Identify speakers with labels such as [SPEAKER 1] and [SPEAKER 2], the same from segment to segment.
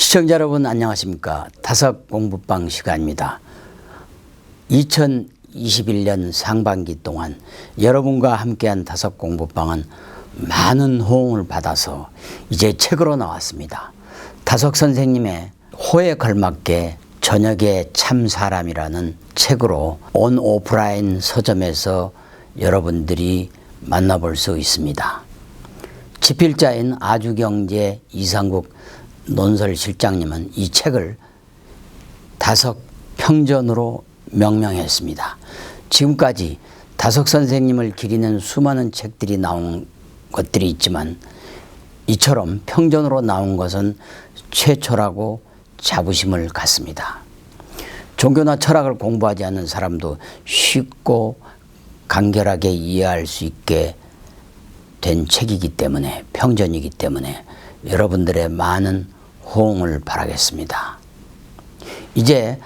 [SPEAKER 1] 시청자 여러분 안녕하십니까. 다섯 공부방 시간입니다. 2021년 상반기 동안 여러분과 함께한 다섯 공부방은 많은 호응을 받아서 이제 책으로 나왔습니다. 다섯 선생님의 호에 걸맞게 저녁의 참 사람이라는 책으로 온 오프라인 서점에서 여러분들이 만나볼 수 있습니다. 집필자인 아주경제 이상국 논설실장님은 이 책을 다섯 평전으로 명명했습니다. 지금까지 다섯 선생님을 기리는 수많은 책들이 나온 것들이 있지만 이처럼 평전으로 나온 것은 최초라고 자부심을 갖습니다. 종교나 철학을 공부하지 않는 사람도 쉽고 간결하게 이해할 수 있게 된 책이기 때문에, 평전이기 때문에 여러분들의 많은 호응을 바라겠습니다. 이제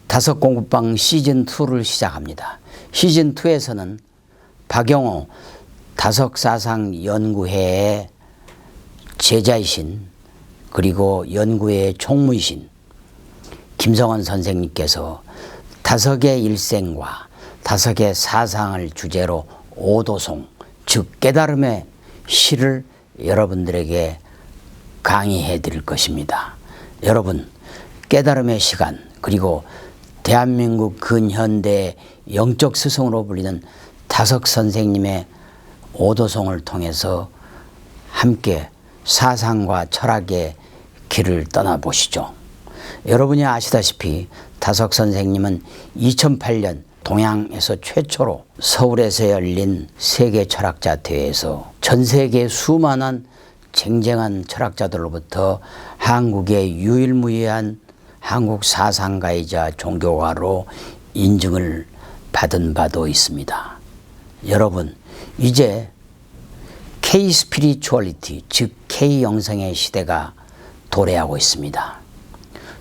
[SPEAKER 1] 다섯 공부방 시즌2를 시작합니다. 시즌2에서는 박영호 다섯사상연구회의 제자이신, 그리고 연구회의 총무이신 김성원 선생님께서 다섯의 일생과 다섯의 사상을 주제로 오도송, 즉 깨달음의 시를 여러분들에게 강의해 드릴 것입니다. 여러분, 깨달음의 시간, 그리고 대한민국 근현대의 영적 스승으로 불리는 다섯 선생님의 오도송을 통해서 함께 사상과 철학의 길을 떠나보시죠. 여러분이 아시다시피 다섯 선생님은 2008년 동양에서 최초로 서울에서 열린 세계 철학자 대회에서 전 세계 수많은 쟁쟁한 철학자들로부터 한국의 유일무이한 한국 사상가이자 종교가로 인증을 받은 바도 있습니다. 여러분, 이제 K-스피리추얼리티, 즉 K-영성의 시대가 도래하고 있습니다.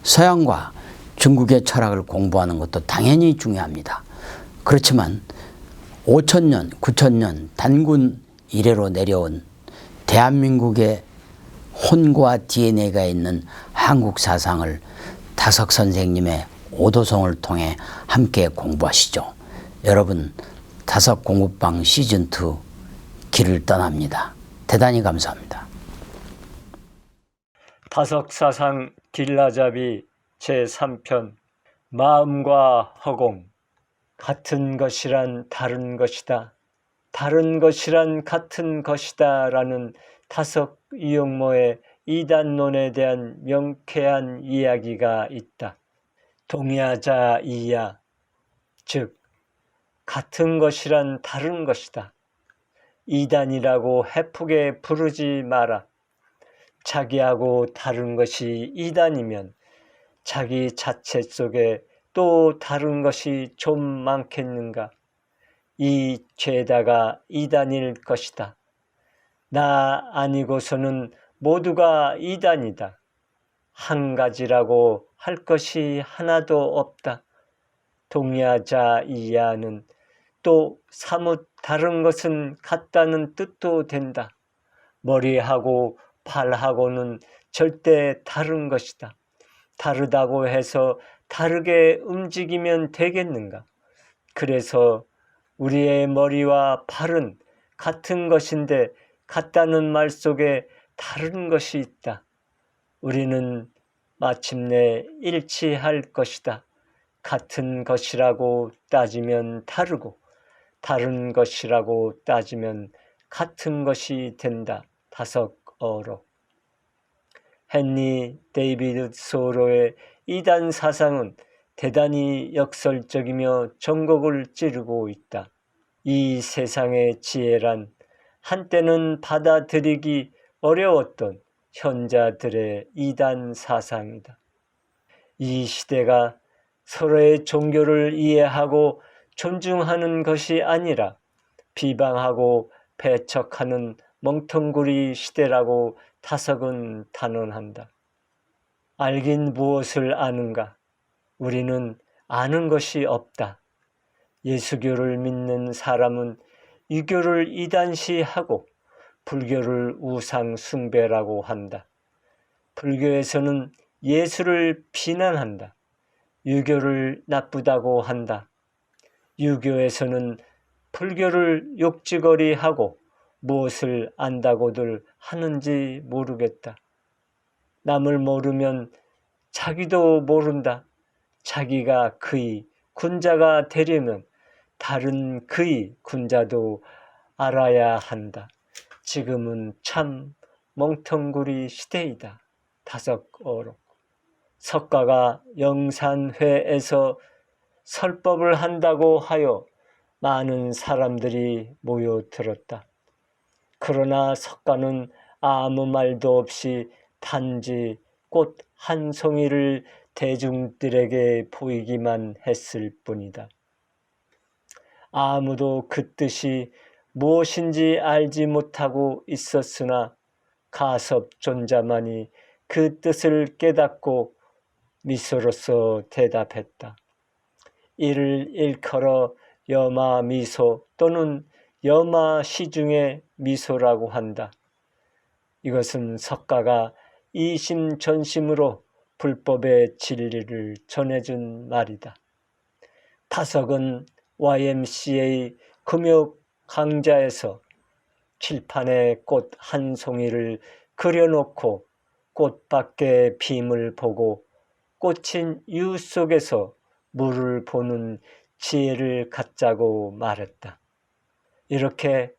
[SPEAKER 1] 서양과 중국의 철학을 공부하는 것도 당연히 중요합니다. 그렇지만 5,000년, 9,000년 단군 이래로 내려온 대한민국의 혼과 DNA가 있는 한국 사상을 다섯 선생님의 오도송을 통해 함께 공부하시죠. 여러분, 다섯 공부방 시즌2 길을 떠납니다. 대단히 감사합니다.
[SPEAKER 2] 다섯사상 길라잡이 제3편 마음과 허공. 같은 것이란 다른 것이다. 다른 것이란 같은 것이다 라는 다섯 이용모의 이단론에 대한 명쾌한 이야기가 있다. 동의하자 이야, 즉 같은 것이란 다른 것이다. 이단이라고 해프게 부르지 마라. 자기하고 다른 것이 이단이면 자기 자체 속에 또 다른 것이 좀 많겠는가. 이 죄다가 이단일 것이다. 나 아니고서는 모두가 이단이다. 한 가지라고 할 것이 하나도 없다. 동의하자 이하는 또 사뭇 다른 것은 같다는 뜻도 된다. 머리하고 발하고는 절대 다른 것이다. 다르다고 해서 다르게 움직이면 되겠는가? 그래서 우리의 머리와 발은 같은 것인데 같다는 말 속에 다른 것이 있다. 우리는 마침내 일치할 것이다. 같은 것이라고 따지면 다르고 다른 것이라고 따지면 같은 것이 된다. 다섯어로. 헨리 데이비드 소로의 이단 사상은 대단히 역설적이며 전곡을 찌르고 있다. 이 세상의 지혜란 한때는 받아들이기 어려웠던 현자들의 이단 사상이다. 이 시대가 서로의 종교를 이해하고 존중하는 것이 아니라 비방하고 배척하는 멍텅구리 시대라고 다섯은 단언한다. 알긴 무엇을 아는가? 우리는 아는 것이 없다. 예수교를 믿는 사람은 유교를 이단시하고 불교를 우상 숭배라고 한다. 불교에서는 예수를 비난한다. 유교를 나쁘다고 한다. 유교에서는 불교를 욕지거리하고 무엇을 안다고들 하는지 모르겠다. 남을 모르면 자기도 모른다. 자기가 그의 군자가 되려면 다른 그의 군자도 알아야 한다. 지금은 참 멍텅구리 시대이다. 다섯어록. 석가가 영산회에서 설법을 한다고 하여 많은 사람들이 모여들었다. 그러나 석가는 아무 말도 없이 단지 꽃 한 송이를 대중들에게 보이기만 했을 뿐이다. 아무도 그 뜻이 무엇인지 알지 못하고 있었으나 가섭존자만이 그 뜻을 깨닫고 미소로서 대답했다. 이를 일컬어 여마미소 또는 여마시중의 미소라고 한다. 이것은 석가가 이심전심으로 불법의 진리를 전해준 말이다. 타석은 YMCA 금요 강좌에서 칠판에 꽃 한 송이를 그려놓고 꽃밖의 빔을 보고 꽂힌 이유 속에서 물을 보는 지혜를 갖자고 말했다. 이렇게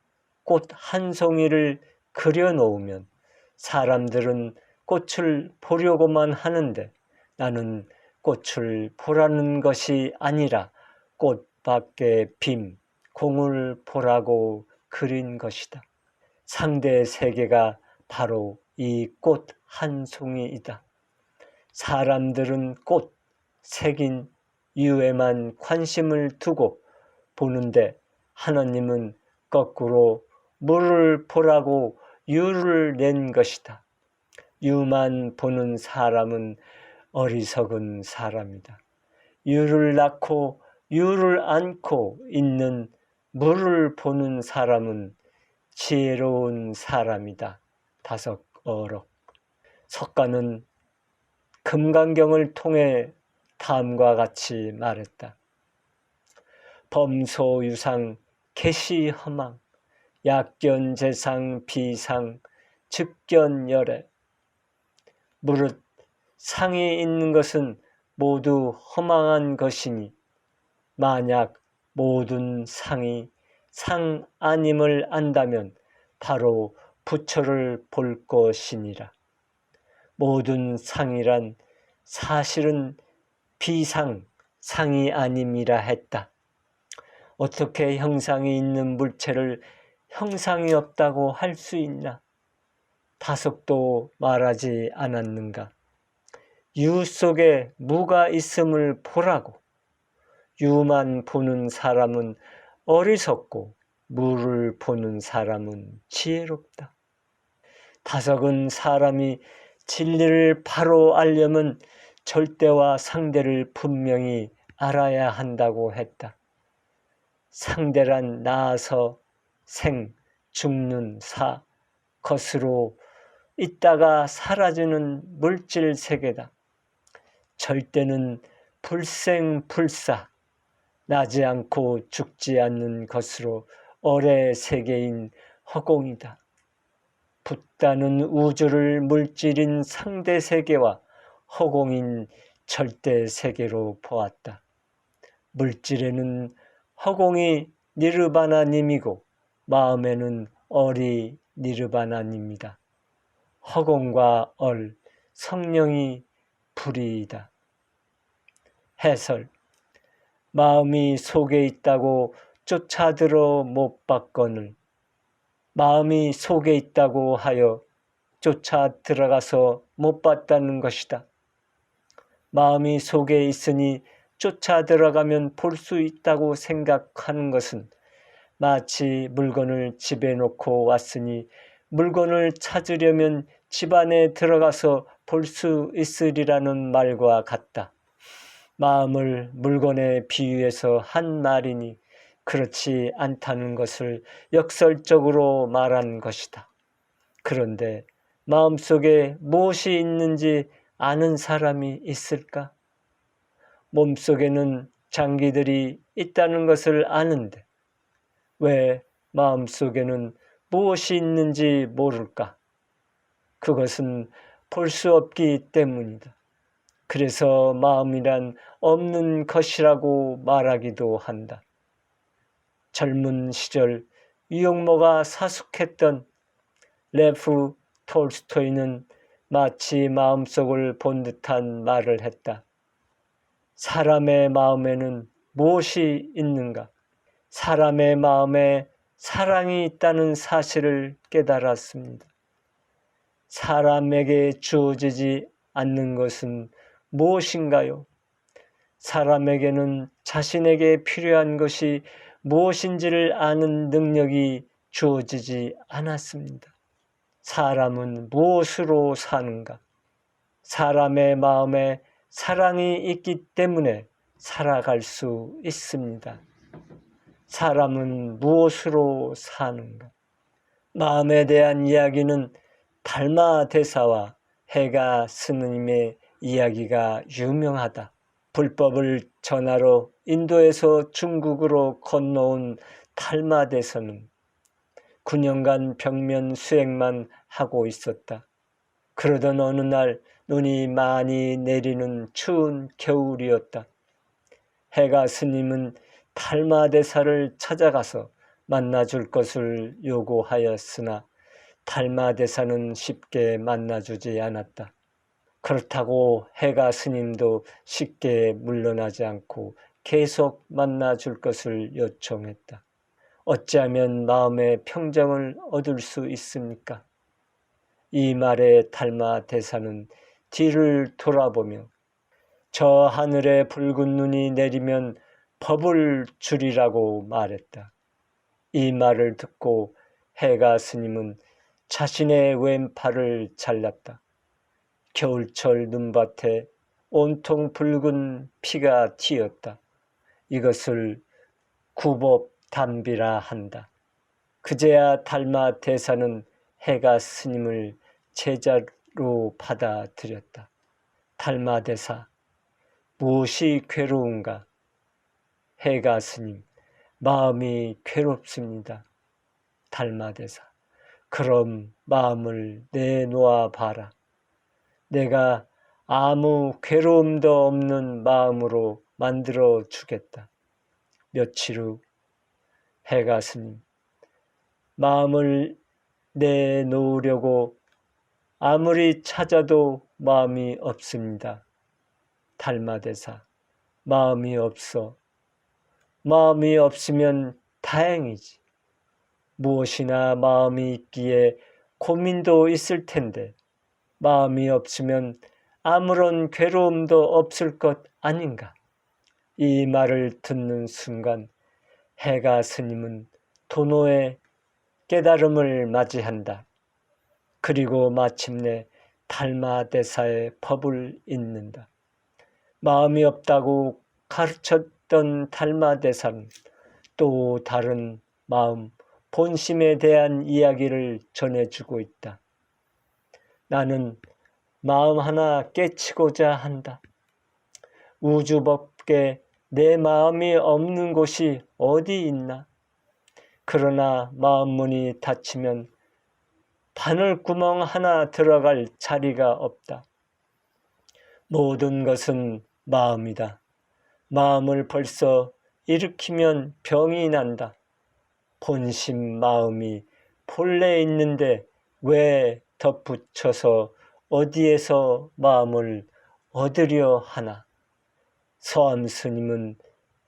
[SPEAKER 2] 꽃 한 송이를 그려놓으면 사람들은 꽃을 보려고만 하는데 나는 꽃을 보라는 것이 아니라 꽃밖의 빔, 공을 보라고 그린 것이다. 상대 세계가 바로 이 꽃 한 송이이다. 사람들은 꽃, 색인 유에만 관심을 두고 보는데 하나님은 거꾸로 물을 보라고 유를 낸 것이다. 유만 보는 사람은 어리석은 사람이다. 유를 낳고 유를 안고 있는 물을 보는 사람은 지혜로운 사람이다. 다섯어록. 석가는 금강경을 통해 다음과 같이 말했다. 범소유상 개시허망 약견재상 비상 즉견열애. 무릇 상이 있는 것은 모두 허망한 것이니 만약 모든 상이 상 아님을 안다면 바로 부처를 볼 것이니라. 모든 상이란 사실은 비상, 상이 아님이라 했다. 어떻게 형상이 있는 물체를 형상이 없다고 할 수 있나? 다섯도 말하지 않았는가? 유 속에 무가 있음을 보라고. 유만 보는 사람은 어리석고 무를 보는 사람은 지혜롭다. 다섯은 사람이 진리를 바로 알려면 절대와 상대를 분명히 알아야 한다고 했다. 상대란 나아서 생, 죽는 사, 것으로 있다가 사라지는 물질 세계다. 절대는 불생불사, 나지 않고 죽지 않는 것으로 어뢰 세계인 허공이다. 붙다는 우주를 물질인 상대 세계와 허공인 절대 세계로 보았다. 물질에는 허공이 니르바나님이고 마음에는 얼이 니르바나님이다. 허공과 얼, 성령이 불이이다. 해설. 마음이 속에 있다고 쫓아들어 못 봤거늘 마음이 속에 있다고 하여 쫓아 들어가서 못 봤다는 것이다. 마음이 속에 있으니 쫓아 들어가면 볼 수 있다고 생각하는 것은 마치 물건을 집에 놓고 왔으니 물건을 찾으려면 집 안에 들어가서 볼 수 있으리라는 말과 같다. 마음을 물건에 비유해서 한 말이니 그렇지 않다는 것을 역설적으로 말한 것이다. 그런데 마음속에 무엇이 있는지 아는 사람이 있을까? 몸속에는 장기들이 있다는 것을 아는데 왜 마음속에는 무엇이 있는지 모를까? 그것은 볼 수 없기 때문이다. 그래서 마음이란 없는 것이라고 말하기도 한다. 젊은 시절 유용모가 사숙했던 레프 톨스토이는 마치 마음속을 본 듯한 말을 했다. 사람의 마음에는 무엇이 있는가? 사람의 마음에 사랑이 있다는 사실을 깨달았습니다. 사람에게 주어지지 않는 것은 무엇인가요? 사람에게는 자신에게 필요한 것이 무엇인지를 아는 능력이 주어지지 않았습니다. 사람은 무엇으로 사는가? 사람의 마음에 사랑이 있기 때문에 살아갈 수 있습니다. 사람은 무엇으로 사는가? 마음에 대한 이야기는 달마 대사와 해가 스님의 이야기가 유명하다. 불법을 전하러 인도에서 중국으로 건너온 달마 대사는 9년간 벽면 수행만 하고 있었다. 그러던 어느 날 눈이 많이 내리는 추운 겨울이었다. 해가 스님은 달마 대사를 찾아가서 만나줄 것을 요구하였으나 달마 대사는 쉽게 만나주지 않았다. 그렇다고 해가 스님도 쉽게 물러나지 않고 계속 만나줄 것을 요청했다. 어찌하면 마음의 평정을 얻을 수 있습니까? 이 말에 달마 대사는 뒤를 돌아보며 저 하늘에 붉은 눈이 내리면 법을 주리라고 말했다. 이 말을 듣고 해가 스님은 자신의 왼팔을 잘랐다. 겨울철 눈밭에 온통 붉은 피가 튀었다. 이것을 구법담비라 한다. 그제야 달마 대사는 해가 스님을 제자로 받아들였다. 달마 대사, 무엇이 괴로운가? 해가 스님, 마음이 괴롭습니다. 달마 대사, 그럼 마음을 내놓아 봐라. 내가 아무 괴로움도 없는 마음으로 만들어 주겠다. 며칠 후 해가 스님, 마음을 내놓으려고 아무리 찾아도 마음이 없습니다. 달마 대사, 마음이 없어. 마음이 없으면 다행이지. 무엇이나 마음이 있기에 고민도 있을 텐데 마음이 없으면 아무런 괴로움도 없을 것 아닌가. 이 말을 듣는 순간 해가 스님은 도노의 깨달음을 맞이한다. 그리고 마침내 달마 대사의 법을 잇는다. 마음이 없다고 가르쳤던 달마 대사는 또 다른 마음, 본심에 대한 이야기를 전해주고 있다. 나는 마음 하나 깨치고자 한다. 우주법계 내 마음이 없는 곳이 어디 있나? 그러나 마음문이 닫히면 바늘구멍 하나 들어갈 자리가 없다. 모든 것은 마음이다. 마음을 벌써 일으키면 병이 난다. 본심 마음이 본래 있는데 왜 덧붙여서 어디에서 마음을 얻으려 하나? 서암 스님은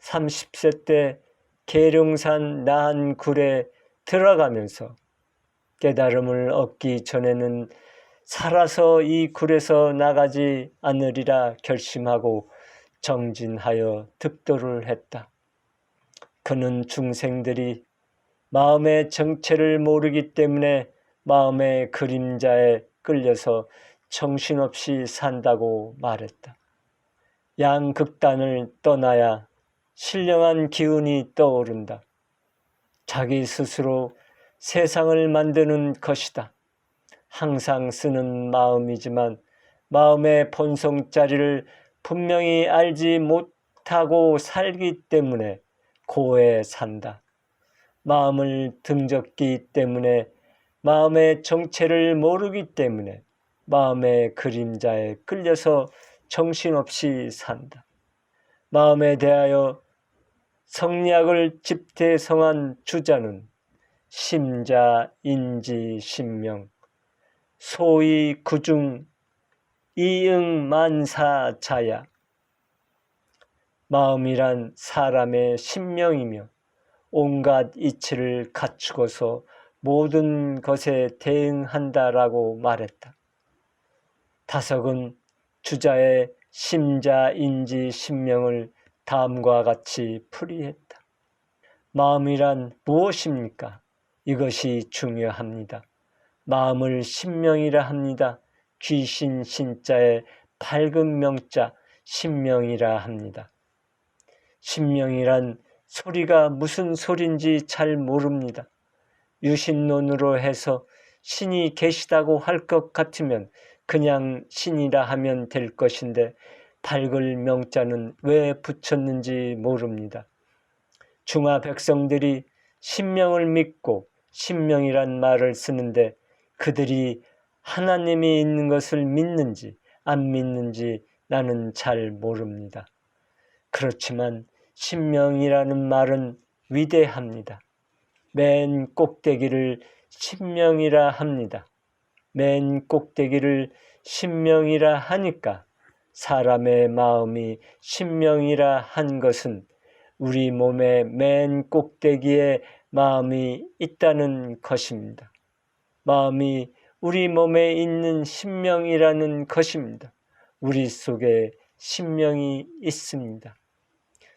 [SPEAKER 2] 30세 때 계룡산 나한굴에 들어가면서 깨달음을 얻기 전에는 살아서 이 굴에서 나가지 않으리라 결심하고 정진하여 득도를 했다. 그는 중생들이 마음의 정체를 모르기 때문에 마음의 그림자에 끌려서 정신없이 산다고 말했다. 양극단을 떠나야 신령한 기운이 떠오른다. 자기 스스로 세상을 만드는 것이다. 항상 쓰는 마음이지만 마음의 본성자리를 분명히 알지 못하고 살기 때문에 고해 산다. 마음을 등졌기 때문에 마음의 정체를 모르기 때문에 마음의 그림자에 끌려서 정신없이 산다. 마음에 대하여 성리학을 집대성한 주자는 심자, 인지, 신명, 소위 그중 이응만사자야. 마음이란 사람의 신명이며 온갖 이치를 갖추고서 모든 것에 대응한다라고 말했다. 다석은 주자의 심자, 인지, 신명을 다음과 같이 풀이했다. 마음이란 무엇입니까? 이것이 중요합니다. 마음을 신명이라 합니다. 귀신 신자의 밝은 명자 신명이라 합니다. 신명이란 소리가 무슨 소린지 잘 모릅니다. 유신론으로 해서 신이 계시다고 할 것 같으면 그냥 신이라 하면 될 것인데 밝을 명자는 왜 붙였는지 모릅니다. 중화 백성들이 신명을 믿고 신명이란 말을 쓰는데 그들이 하나님이 있는 것을 믿는지 안 믿는지 나는 잘 모릅니다. 그렇지만 신명이라는 말은 위대합니다. 맨 꼭대기를 신명이라 합니다. 맨 꼭대기를 신명이라 하니까 사람의 마음이 신명이라 한 것은 우리 몸의 맨 꼭대기에 마음이 있다는 것입니다. 마음이 우리 몸에 있는 신명이라는 것입니다. 우리 속에 신명이 있습니다.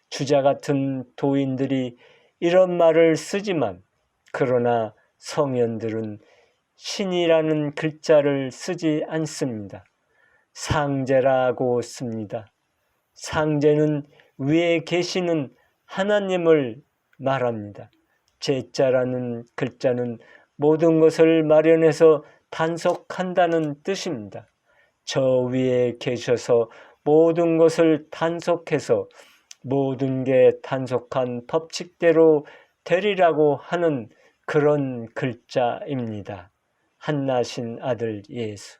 [SPEAKER 2] 주자 같은 도인들이 이런 말을 쓰지만 그러나 성현들은 신이라는 글자를 쓰지 않습니다. 상제라고 씁니다. 상제는 위에 계시는 하나님을 말합니다. 제자라는 글자는 모든 것을 마련해서 단속한다는 뜻입니다. 저 위에 계셔서 모든 것을 단속해서 모든 게 단속한 법칙대로 되리라고 하는 그런 글자입니다. 한나신 아들 예수.